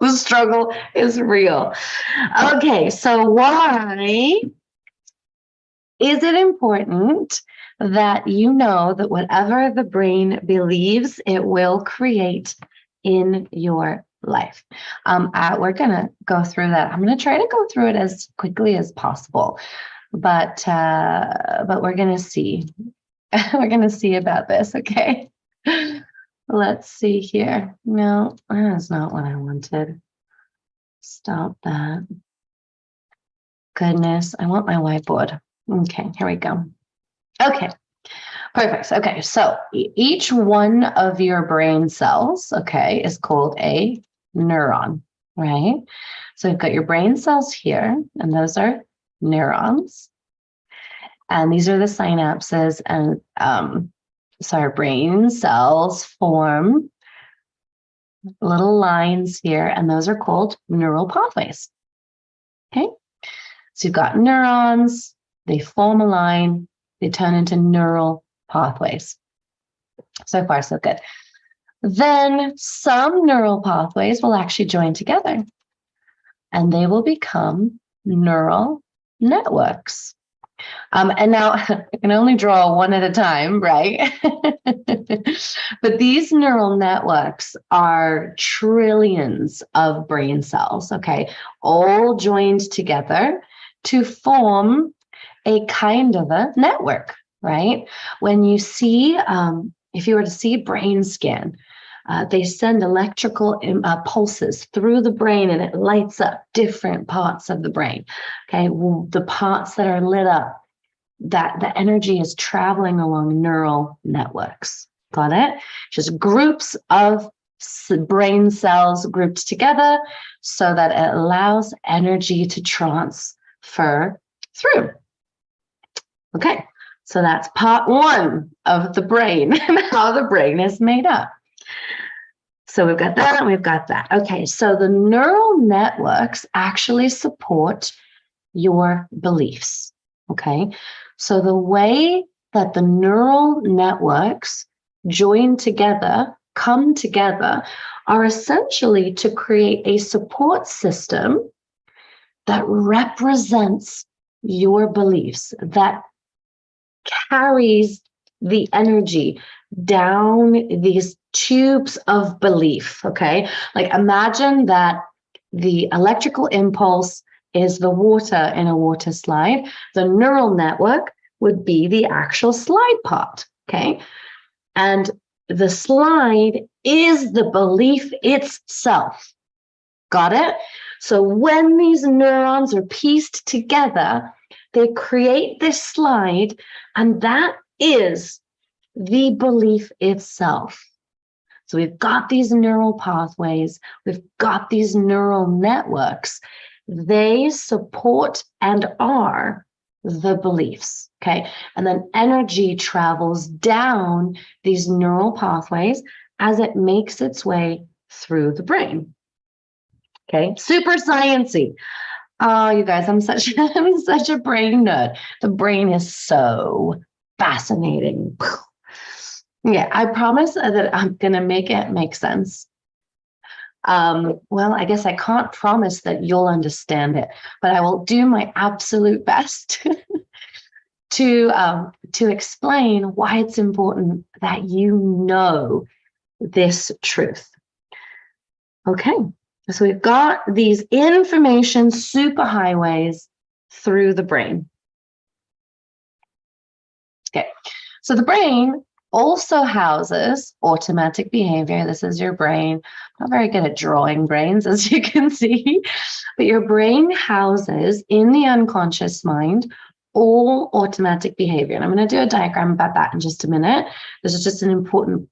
The struggle is real. Okay, so why is it important that you know that whatever the brain believes, it will create in your life? We're going to go through that. I'm going to try to go through it as quickly as possible, but we're going to see. We're going to see about this, okay? Let's see here. No, that's not what I wanted. Stop that. Goodness, I want my whiteboard. Okay, here we go. Okay, perfect. Okay, so each one of your brain cells, okay, is called a neuron, right? So you've got your brain cells here, and those are neurons. And these are the synapses, and so our brain cells form little lines here, and those are called neural pathways. Okay, so you've got neurons, they form a line, they turn into neural pathways. So far, so good. Then some neural pathways will actually join together, and they will become neural networks. And now I can only draw one at a time, right? But these neural networks are trillions of brain cells, okay, all joined together to form a kind of a network, right? When you see, if you were to see a brain scan, they send electrical pulses through the brain, and it lights up different parts of the brain. Okay, well, the parts that are lit up, that the energy is traveling along neural networks. Got it? Just groups of brain cells grouped together so that it allows energy to transfer through. Okay, so that's part one of the brain and how the brain is made up. So we've got that and we've got that. Okay, so the neural networks actually support your beliefs. Okay, so the way that the neural networks join together, come together, are essentially to create a support system that represents your beliefs, that carries the energy down these tubes of belief, okay? Like imagine that the electrical impulse is the water in a water slide. The neural network would be the actual slide part, okay? And the slide is the belief itself. Got it? So when these neurons are pieced together, they create this slide, and that is the belief itself. So we've got these neural pathways, we've got these neural networks. They support and are the beliefs, okay? And then energy travels down these neural pathways as it makes its way through the brain. Okay, super sciencey. Oh, you guys, I'm such a brain nerd. The brain is so fascinating. Yeah, I promise that I'm going to make it make sense. Well, I guess I can't promise that you'll understand it, but I will do my absolute best to explain why it's important that you know this truth. Okay, so we've got these information superhighways through the brain. Okay, so the brain also houses automatic behavior. This is your brain. I'm not very good at drawing brains, as you can see, but your brain houses in the unconscious mind all automatic behavior. And I'm going to do a diagram about that in just a minute. This is just an important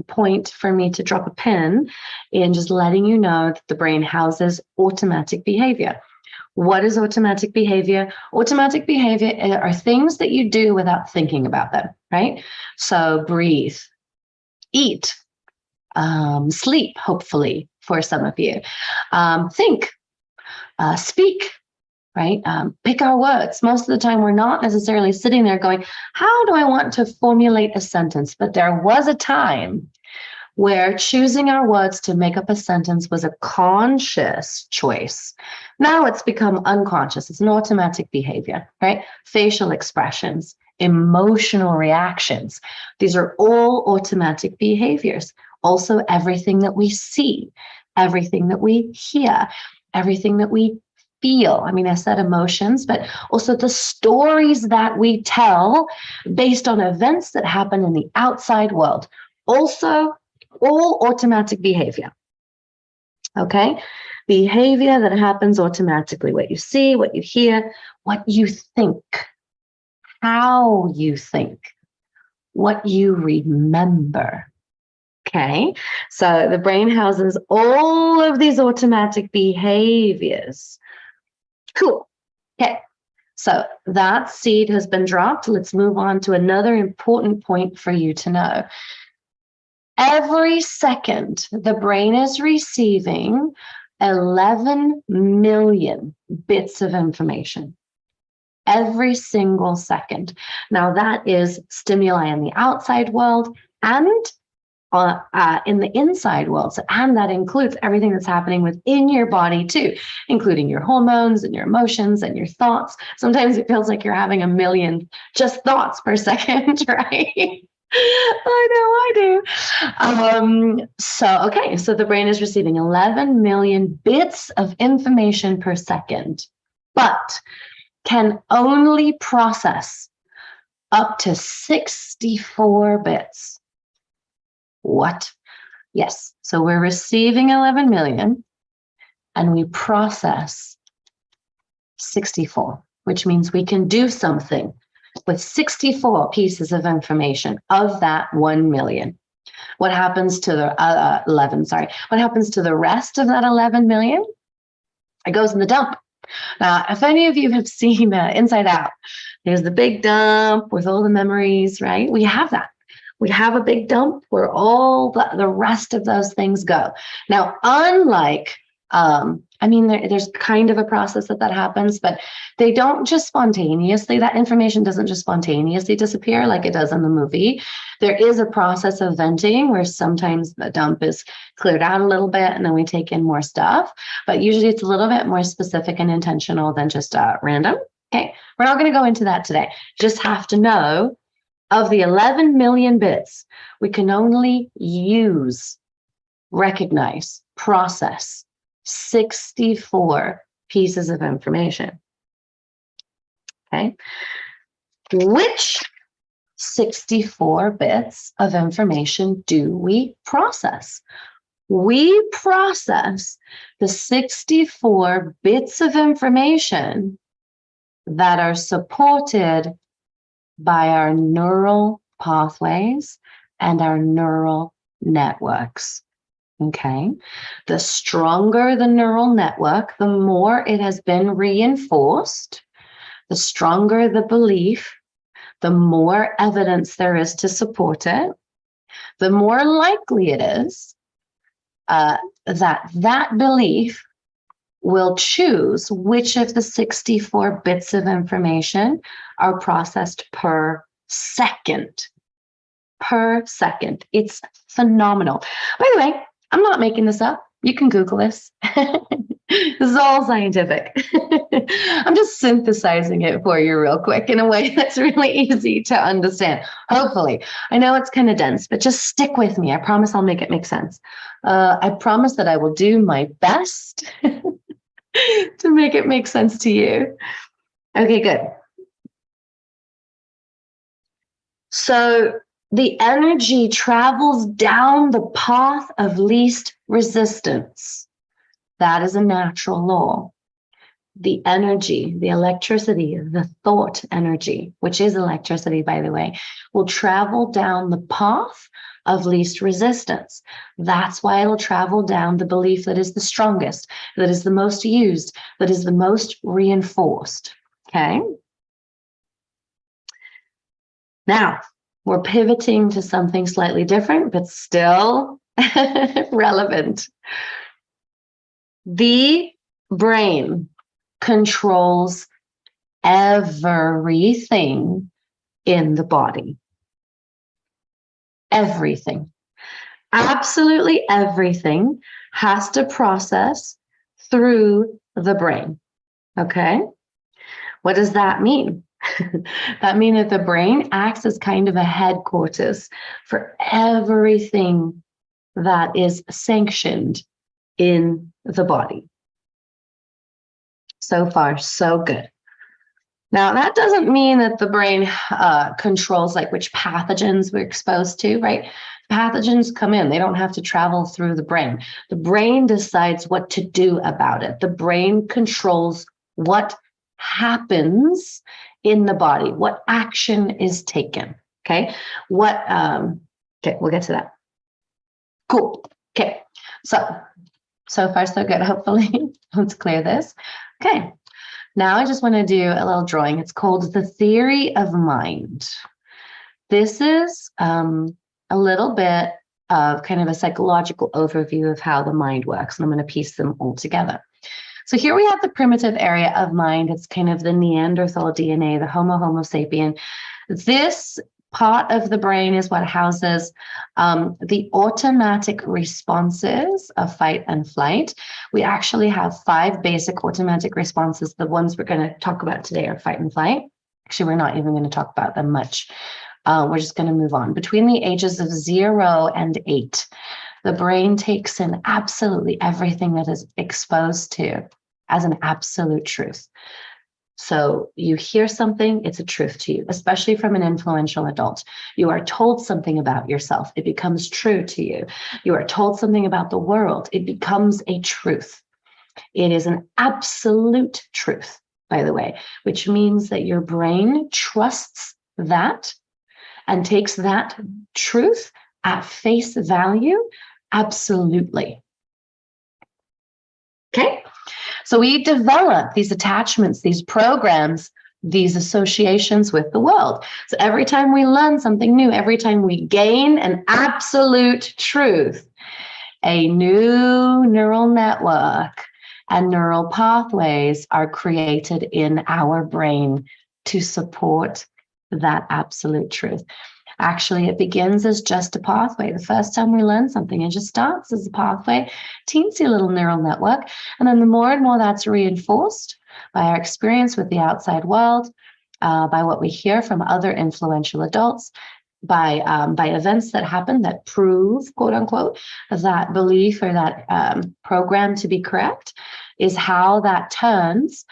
point for me to drop a pin in, just letting you know that the brain houses automatic behavior. What is automatic behavior? Automatic behavior are things that you do without thinking about them, right? So breathe, eat, sleep, hopefully, for some of you. Think, speak, right? Pick our words. Most of the time, we're not necessarily sitting there going, how do I want to formulate a sentence? But there was a time where choosing our words to make up a sentence was a conscious choice. Now it's become unconscious. It's an automatic behavior, right? Facial expressions, emotional reactions. These are all automatic behaviors. Also, everything that we see, everything that we hear, everything that we feel. I mean, I said emotions, but also the stories that we tell based on events that happen in the outside world. Also, all automatic behavior. Okay? Behavior that happens automatically. What you see, what you hear, what you think, how you think, what you remember. Okay? So the brain houses all of these automatic behaviors. Cool. Okay. So that seed has been dropped. Let's move on to another important point for you to know. Every second, the brain is receiving 11 million bits of information. Every single second. Now, that is stimuli in the outside world and in the inside world. So, and that includes everything that's happening within your body too, including your hormones and your emotions and your thoughts. Sometimes it feels like you're having a million just thoughts per second, right? I know I do. So the brain is receiving 11 million bits of information per second, but can only process up to 64 bits. What? Yes. So we're receiving 11 million and we process 64, which means we can do something with 64 pieces of information of that 1 million. What happens to the 11? Sorry. What happens to the rest of that 11 million? It goes in the dump. Now, if any of you have seen Inside Out, there's the big dump with all the memories, right? We have that. We have a big dump where all the rest of those things go. Now, unlike, there's kind of a process that happens, but they don't just spontaneously, that information doesn't just spontaneously disappear like it does in the movie. There is a process of venting where sometimes the dump is cleared out a little bit and then we take in more stuff, but usually it's a little bit more specific and intentional than just random. Okay, we're not going to go into that today. Just have to know of the 11 million bits, we can only use, recognize, process 64 pieces of information. Okay. Which 64 bits of information do we process? We process the 64 bits of information that are supported by our neural pathways and our neural networks. Okay. The stronger the neural network, the more it has been reinforced, the stronger the belief, the more evidence there is to support it, the more likely it is that belief will choose which of the 64 bits of information are processed per second. Per second. It's phenomenal. By the way, I'm not making this up. You can Google this. This is all scientific. I'm just synthesizing it for you real quick in a way that's really easy to understand. Hopefully. I know it's kind of dense, but just stick with me. I promise I'll make it make sense. I promise that I will do my best to make it make sense to you. Okay, good. So the energy travels down the path of least resistance. That is a natural law. The energy, the electricity, the thought energy, which is electricity, by the way, will travel down the path of least resistance. That's why it'll travel down the belief that is the strongest, that is the most used, that is the most reinforced. Okay. Now, we're pivoting to something slightly different, but still relevant. The brain controls everything in the body. Everything. Absolutely everything has to process through the brain. Okay? What does that mean? That means that the brain acts as kind of a headquarters for everything that is sanctioned in the body. So far, so good. Now, that doesn't mean that the brain controls like which pathogens we're exposed to, right? Pathogens come in, they don't have to travel through the brain. The brain decides what to do about it. The brain controls what happens in the body, what action is taken. Okay. Okay, we'll get to that. Cool. Okay. So far, so good. Hopefully, let's clear this. Okay. Now I just want to do a little drawing. It's called The Theory of Mind. This is a little bit of kind of a psychological overview of how the mind works, and I'm going to piece them all together. So here we have the primitive area of mind. It's kind of the Neanderthal DNA, the Homo sapien. This part of the brain is what houses the automatic responses of fight and flight. We actually have 5 basic automatic responses. The ones we're going to talk about today are fight and flight. Actually, we're not even going to talk about them much. We're just going to move on. Between the ages of 0 and 8, the brain takes in absolutely everything that is exposed to as an absolute truth. So you hear something, it's a truth to you, especially from an influential adult. You are told something about yourself, it becomes true to you. You are told something about the world, it becomes a truth. It is an absolute truth, by the way, which means that your brain trusts that and takes that truth at face value, absolutely. Okay? So we develop these attachments, these programs, these associations with the world. So every time we learn something new, every time we gain an absolute truth, a new neural network and neural pathways are created in our brain to support that absolute truth. Actually, it begins as just a pathway. The first time we learn something, it just starts as a pathway, teensy little neural network. And then the more and more that's reinforced by our experience with the outside world, by what we hear from other influential adults, by events that happen that prove, quote unquote, that belief or that program to be correct, is how that turns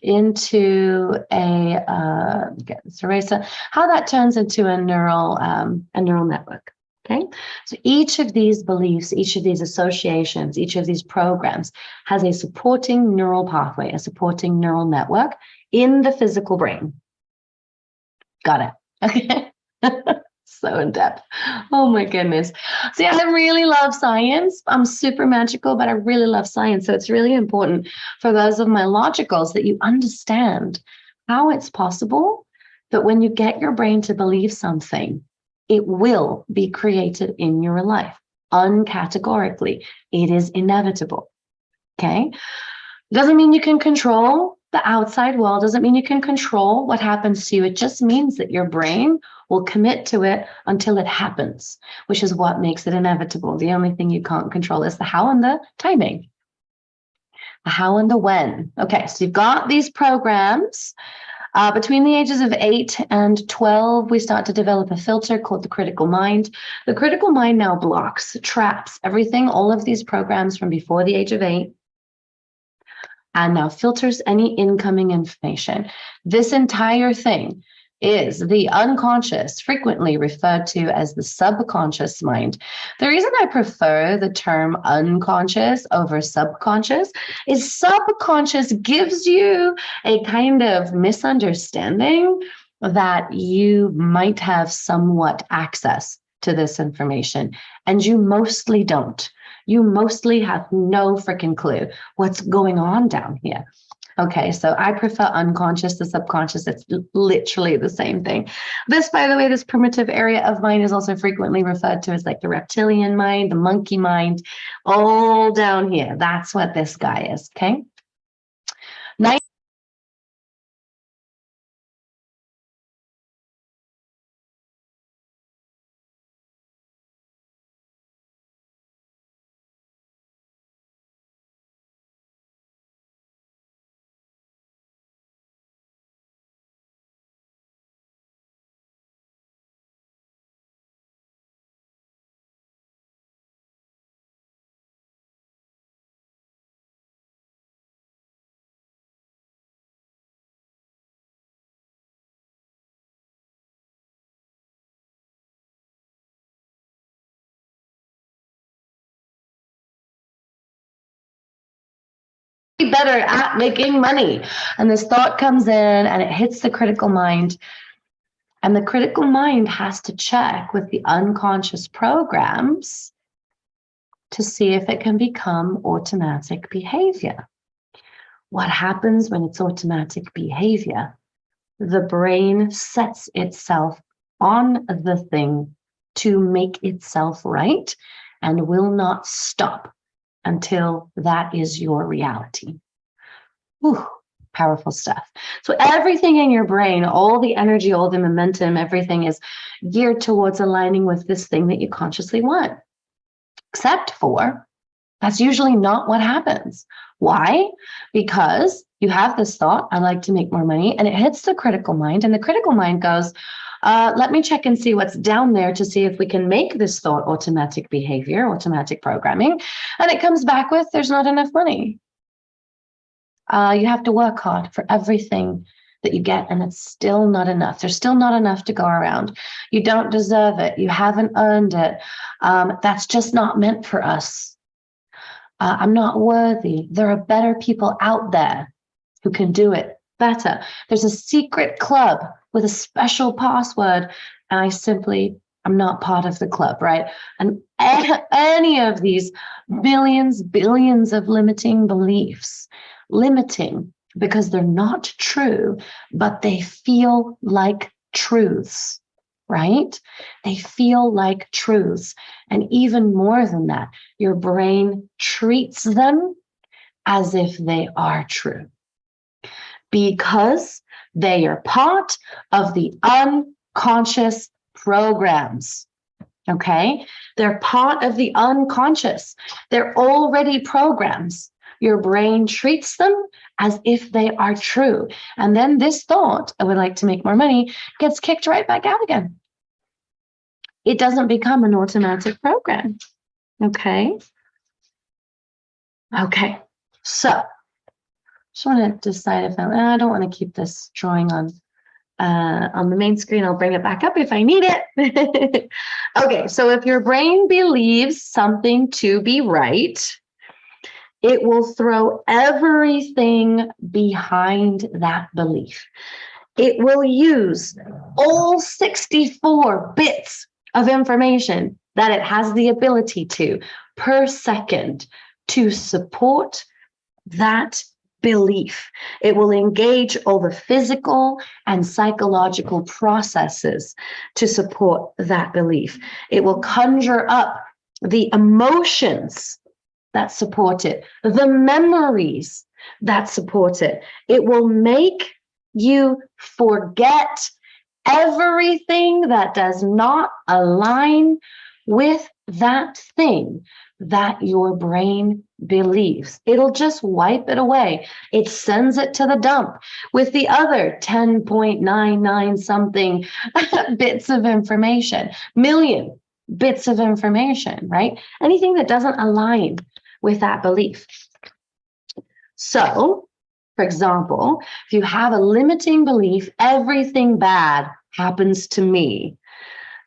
into get this eraser, how that turns into a neural network. Okay, so each of these beliefs, each of these associations, each of these programs has a supporting neural pathway, a supporting neural network in the physical brain. Got it. Okay. So in depth. Oh my goodness. See, I really love science. I'm super magical, but I really love science. So it's really important for those of my logicals that you understand how it's possible that when you get your brain to believe something, it will be created in your life. Uncategorically, it is inevitable. Okay. Doesn't mean you can control the outside world, doesn't mean you can control what happens to you. It just means that your brain will commit to it until it happens, which is what makes it inevitable. The only thing you can't control is the how and the timing. The how and the when. Okay, so you've got these programs. Between the ages of 8 and 12, we start to develop a filter called the critical mind. The critical mind now blocks, traps everything, all of these programs from before the age of 8, and now filters any incoming information. This entire thing is the unconscious, frequently referred to as the subconscious mind. The reason I prefer the term unconscious over subconscious is subconscious gives you a kind of misunderstanding that you might have somewhat access to this information, and you mostly don't. You mostly have no freaking clue what's going on down here. Okay, so I prefer unconscious to subconscious. It's literally the same thing. This, by the way, this primitive area of mind is also frequently referred to as like the reptilian mind, the monkey mind, all down here. That's what this guy is, okay? Nice. be better at making money. And this thought comes in and it hits the critical mind. And the critical mind has to check with the unconscious programs to see if it can become automatic behavior. What happens when it's automatic behavior? The brain sets itself on the thing to make itself right and will not stop until that is your reality. Whew, powerful stuff. So everything in your brain, all the energy, all the momentum, everything is geared towards aligning with this thing that you consciously want. Except for, that's usually not what happens. Why? Because you have this thought, I like to make more money, and it hits the critical mind, and the critical mind goes, let me check and see what's down there to see if we can make this thought automatic behavior, automatic programming. And it comes back with, there's not enough money. You have to work hard for everything that you get, and it's still not enough. There's still not enough to go around. You don't deserve it. You haven't earned it. That's just not meant for us. I'm not worthy. There are better people out there who can do it better. There's a secret club with a special password, and I'm not part of the club, right? And any of these billions of limiting beliefs, limiting because they're not true, but they feel like truths, right? They feel like truths. And even more than that, your brain treats them as if they are true because they are part of the unconscious programs. Okay? They're part of the unconscious. They're already programs. Your brain treats them as if they are true. And then this thought, I would like to make more money, gets kicked right back out again. It doesn't become an automatic program. Okay. Okay. So, just want to decide if I don't want to keep this drawing on the main screen. I'll bring it back up if I need it. Okay. So if your brain believes something to be right, it will throw everything behind that belief. It will use all 64 bits of information that it has the ability to per second to support that belief. It will engage all the physical and psychological processes to support that belief. It will conjure up the emotions that support it, the memories that support it. It will make you forget everything that does not align with that thing that your brain believes. It'll just wipe it away. It sends it to the dump with the other 10.99 something bits of information, million bits of information, right? Anything that doesn't align with that belief. So, for example, if you have a limiting belief, everything bad happens to me.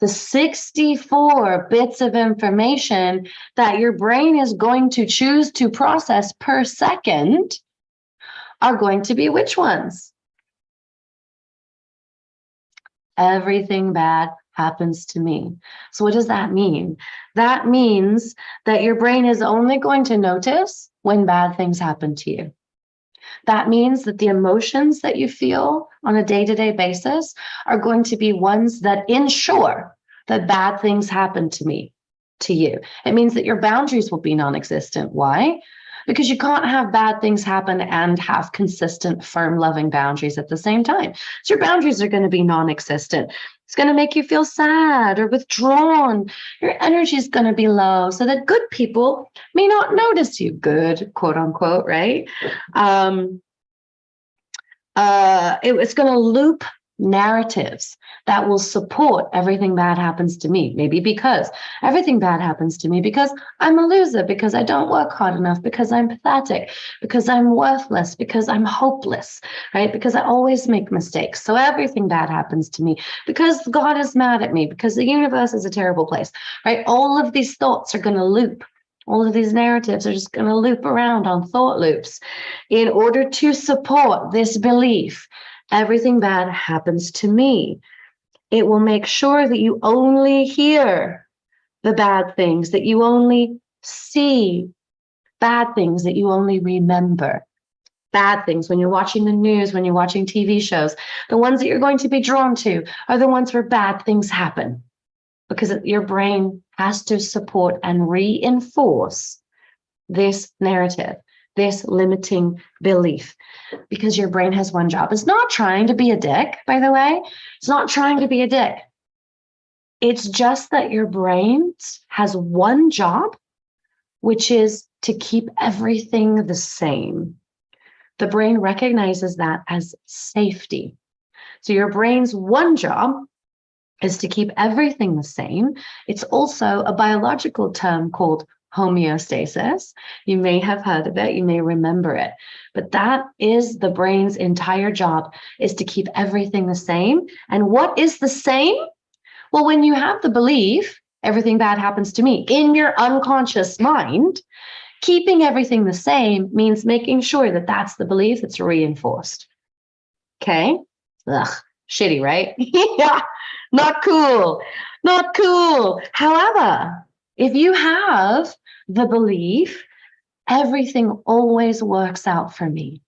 The 64 bits of information that your brain is going to choose to process per second are going to be which ones? Everything bad happens to me. So what does that mean? That means that your brain is only going to notice when bad things happen to you. That means that the emotions that you feel on a day-to-day basis are going to be ones that ensure that bad things happen to you. It means that your boundaries will be non-existent. Why? Because you can't have bad things happen and have consistent, firm, loving boundaries at the same time. So your boundaries are going to be non-existent. It's going to make you feel sad or withdrawn. Your energy is going to be low so that good people may not notice you. Good, quote unquote, right? It's going to loop narratives that will support everything bad happens to me. Maybe because everything bad happens to me because I'm a loser, because I don't work hard enough, because I'm pathetic, because I'm worthless, because I'm hopeless, right? Because I always make mistakes. So everything bad happens to me because God is mad at me, because the universe is a terrible place, right? All of these thoughts are going to loop All of these narratives are just going to loop around on thought loops in order to support this belief. Everything bad happens to me. It will make sure that you only hear the bad things, that you only see bad things, that you only remember bad things. When you're watching the news, when you're watching TV shows, the ones that you're going to be drawn to are the ones where bad things happen, because your brain has to support and reinforce this narrative, this limiting belief, because your brain has one job. It's not trying to be a dick, by the way. It's not trying to be a dick. It's just that your brain has one job, which is to keep everything the same. The brain recognizes that as safety. So your brain's one job is to keep everything the same. It's also a biological term called homeostasis. You may have heard of it, you may remember it, but that is the brain's entire job, is to keep everything the same. And what is the same? Well, when you have the belief, everything bad happens to me, in your unconscious mind, keeping everything the same means making sure that that's the belief that's reinforced. Okay? Ugh, shitty, right? Yeah, not cool. Not cool. However, if you have the belief, everything always works out for me,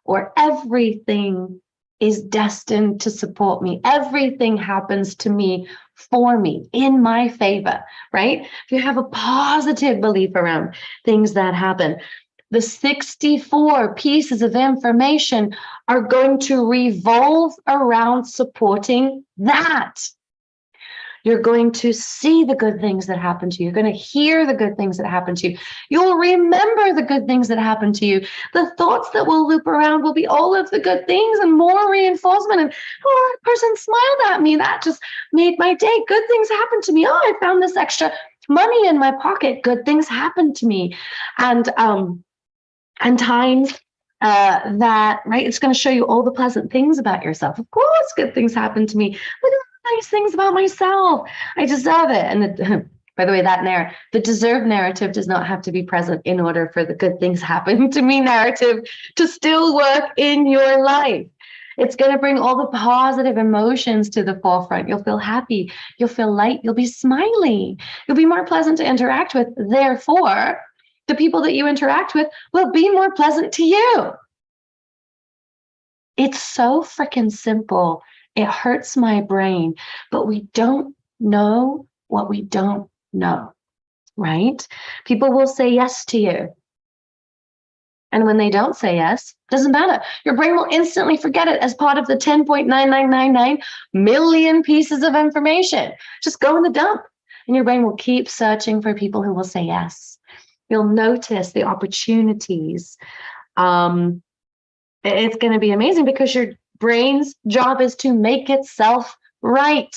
or everything is destined to support me, everything happens to me for me, in my favor, right? If you have a positive belief around things that happen, the 64 pieces of information are going to revolve around supporting that. You're going to see the good things that happen to you. You're going to hear the good things that happen to you. You'll remember the good things that happen to you. The thoughts that will loop around will be all of the good things and more reinforcement. And, oh, that person smiled at me. That just made my day. Good things happened to me. Oh, I found this extra money in my pocket. Good things happened to me. And times that, right, it's going to show you all the pleasant things about yourself. Of course, good things happen to me. Look at the nice things about myself. I deserve it. And by the way, the deserve narrative does not have to be present in order for the good things happen to me narrative to still work in your life. It's going to bring all the positive emotions to the forefront. You'll feel happy. You'll feel light. You'll be smiley. You'll be more pleasant to interact with. Therefore, the people that you interact with will be more pleasant to you. It's so freaking simple. It hurts my brain, but we don't know what we don't know, right? People will say yes to you. And when they don't say yes, doesn't matter. Your brain will instantly forget it as part of the 10.9999 million pieces of information. Just go in the dump, and your brain will keep searching for people who will say yes. You'll notice the opportunities. It's going to be amazing, because your brain's job is to make itself right,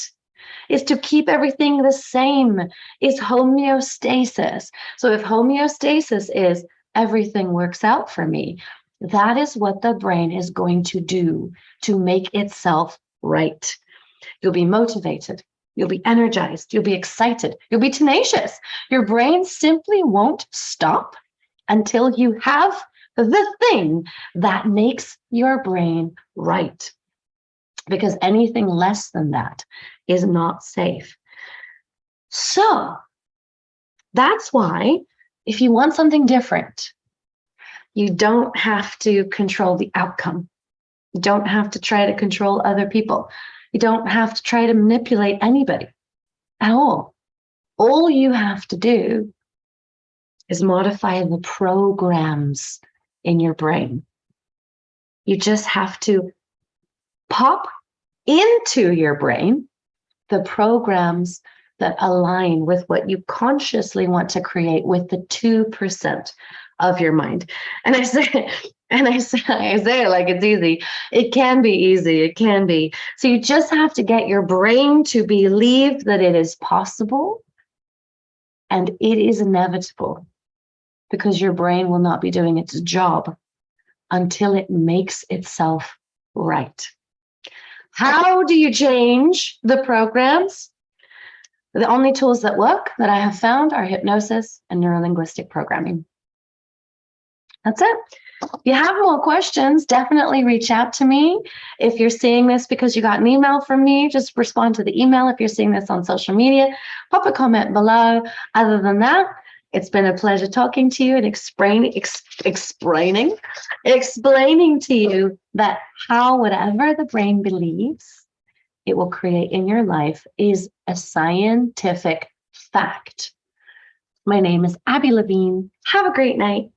is to keep everything the same, is homeostasis. So if homeostasis is everything works out for me, that is what the brain is going to do to make itself right. You'll be motivated. You'll be energized. You'll be excited. You'll be tenacious. Your brain simply won't stop until you have the thing that makes your brain right. Because anything less than that is not safe. So that's why, if you want something different, you don't have to control the outcome. You don't have to try to control other people. You don't have to try to manipulate anybody at all. All you have to do is modify the programs in your brain. You just have to pop into your brain the programs that align with what you consciously want to create with the 2% of your mind. And I say it like it's easy. It can be easy. It can be. So you just have to get your brain to believe that it is possible and it is inevitable, because your brain will not be doing its job until it makes itself right. How do you change the programs? The only tools that work that I have found are hypnosis and neurolinguistic programming. That's it. If you have more questions, definitely reach out to me. If you're seeing this because you got an email from me, just respond to the email. If you're seeing this on social media, pop a comment below. Other than that, it's been a pleasure talking to you and explaining to you that how whatever the brain believes it will create in your life is a scientific fact. My name is Abby Levine. Have a great night.